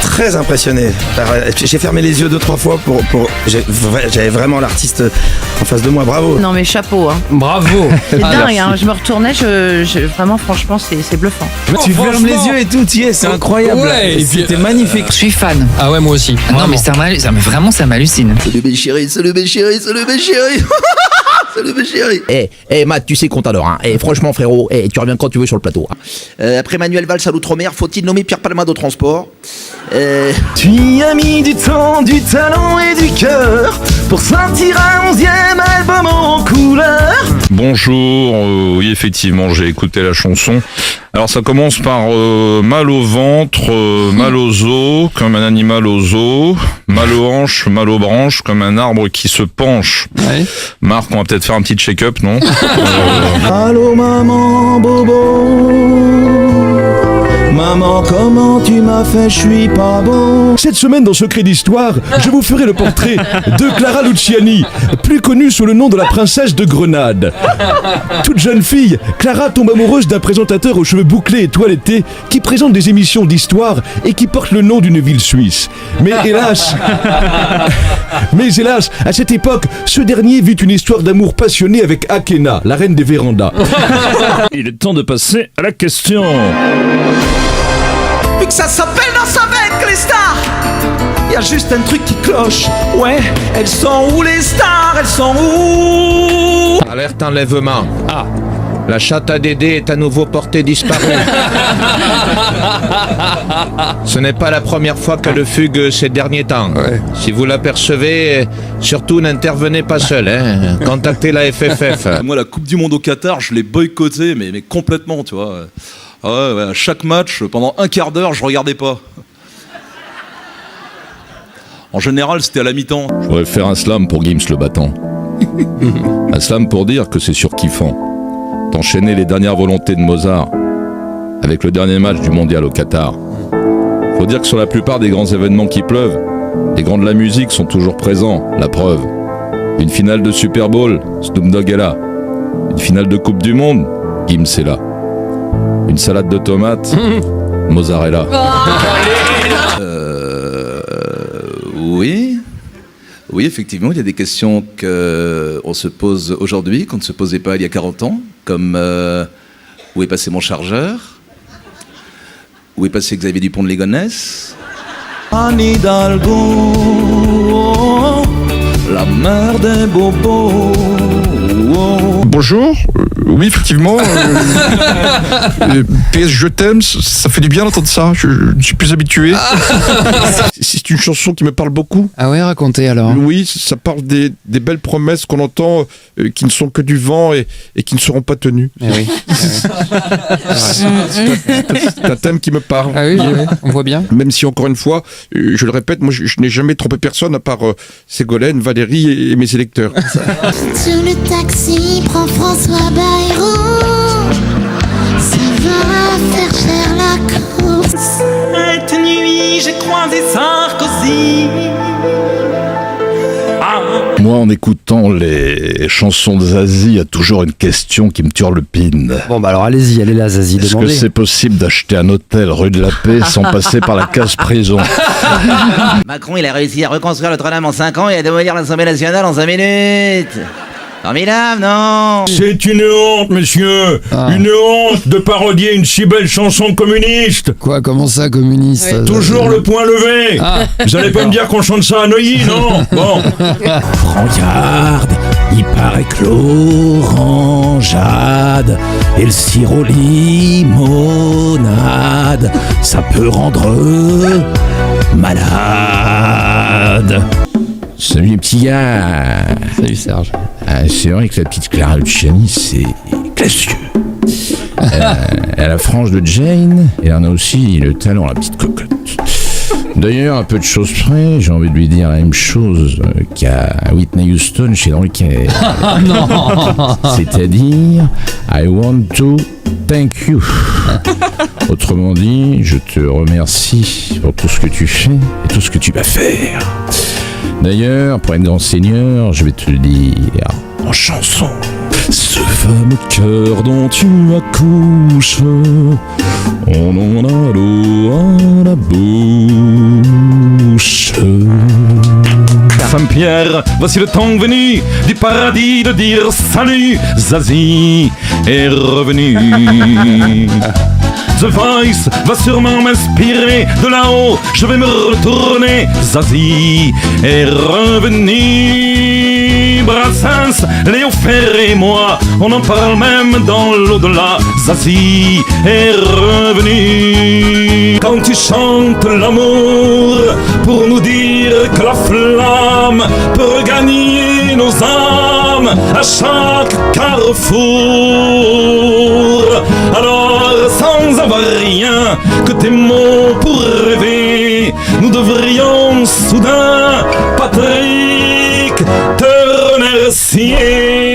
très impressionné. J'ai fermé les yeux 2-3 fois j'avais vraiment l'artiste en face de moi. Bravo. Non mais chapeau. Hein. Bravo. C'est dingue. Hein. Je me retournais. Vraiment, franchement, c'est bluffant. Tu fermes les yeux et tout. C'est incroyable. Ouais, c'était magnifique. Je suis fan. Ah ouais, moi aussi. Non mais ça m'hallucine. Salut mes chéris. Salut mes chéris. Matt, tu sais qu'on t'adore, hein. Franchement frérot, tu reviens quand tu veux sur le plateau. Après Manuel Valls à l'outre-mer, faut-il nommer Pierre Palmade au transport? Tu y as mis du temps, du talent et du cœur pour sortir un 11e album en couleur. Bonjour, oui effectivement j'ai écouté la chanson. Alors ça commence par mal au ventre, mal aux os, comme un animal aux os, mal aux hanches, mal aux branches, comme un arbre qui se penche. Ouais. Marc, on va peut-être faire un petit check-up, non? Allô maman bobo, maman comment tu m'as fait, je suis pas bon. Cette semaine dans Secret d'Histoire, je vous ferai le portrait de Clara Luciani, plus connue sous le nom de la princesse de Grenade. Toute jeune fille, Clara tombe amoureuse d'un présentateur aux cheveux bouclés et toilettés qui présente des émissions d'histoire et qui porte le nom d'une ville suisse. Mais hélas, à cette époque, ce dernier vit une histoire d'amour passionné avec Akena, la reine des vérandas. Il est temps de passer à la question. Vu que ça s'appelle Danse avec les stars, y a juste un truc qui cloche. Ouais, elles sont où les stars? Elles sont où? Alerte enlèvement. La chatte à Dédé est à nouveau portée disparue. Ce n'est pas la première fois qu'elle fugue ces derniers temps. Ouais. Si vous l'apercevez, surtout n'intervenez pas seul. Hein. Contactez la FFF. Moi, la Coupe du Monde au Qatar, je l'ai boycottée, mais complètement, tu vois. Ouais, à chaque match, pendant un quart d'heure, je regardais pas. En général, c'était à la mi-temps. Je voudrais faire un slam pour Gims le battant. Un slam pour dire que c'est surkiffant d'enchaîner les dernières volontés de Mozart avec le dernier match du mondial au Qatar. Faut dire que sur la plupart des grands événements qui pleuvent, les grands de la musique sont toujours présents, la preuve. Une finale de Super Bowl, Snoop Dogg est là. Une finale de Coupe du Monde, Gims est là. Une salade de tomates, Mozart est là. Oui, effectivement, il y a des questions qu'on se pose aujourd'hui, qu'on ne se posait pas il y a 40 ans, comme où est passé mon chargeur? Où est passé Xavier Dupont de Ligonnès? Anne Hidalgo, la mère des bobos. Bonjour, oui effectivement, PS je t'aime, ça fait du bien d'entendre ça, je suis plus habitué. C'est une chanson qui me parle beaucoup. Ah ouais, racontez alors. Oui, ça parle des belles promesses qu'on entend, qui ne sont que du vent et qui ne seront pas tenues. Eh oui. C'est un thème qui me parle. Ah oui, on voit bien. Même si encore une fois, je le répète, moi je n'ai jamais trompé personne à part Ségolène, Valérie et mes électeurs. Sur le taxi, prends François Bayrou. Ça va faire cher la course. Cette nuit, j'ai croisé Sarkozy. Moi, en écoutant les chansons de Zazie, il y a toujours une question qui me turlupine. Bon bah alors allez-y, allez là Zazie, Est-ce demandez. que c'est possible d'acheter un hôtel rue de la Paix sans passer par la case prison? Macron, il a réussi à reconstruire Notre-Dame en 5 ans et à démolir l'Assemblée nationale en 5 minutes. Formidable, non? C'est une honte, monsieur. Une honte de parodier une si belle chanson communiste. Quoi, comment ça, communiste? Toujours le point levé. Vous allez pas me dire qu'on chante ça à Neuilly, non? Bon. Prends garde, il paraît que l'orangeade et le sirop limonade, ça peut rendre malade. Salut les petits gars. Salut Serge. C'est vrai que la petite Clara Luciani, c'est classieux. Elle a la frange de Jane, et elle a aussi le talent, la petite cocotte. D'ailleurs, à peu de choses près, j'ai envie de lui dire la même chose qu'à Whitney Houston chez Dans le Caire. Non. C'est-à-dire, I want to thank you. Autrement dit, je te remercie pour tout ce que tu fais et tout ce que tu vas faire. D'ailleurs, pour être grand seigneur, je vais te le dire en chanson. Ce fameux cœur dont tu accouches, on en a l'eau à la bouche. Saint-Pierre, voici le temps venu du paradis de dire salut. Zazie est revenu. The Voice va sûrement m'inspirer de là-haut. Je vais me retourner. Zazie est revenu. Brassens, Léo Ferré et moi, on en parle même dans l'au-delà. Zazie est revenu. Quand tu chantes l'amour pour nous dire que la flamme peut regagner nos âmes à chaque carrefour, alors sans avoir rien que tes mots pour rêver, nous devrions soudain, Patrick, te remercier.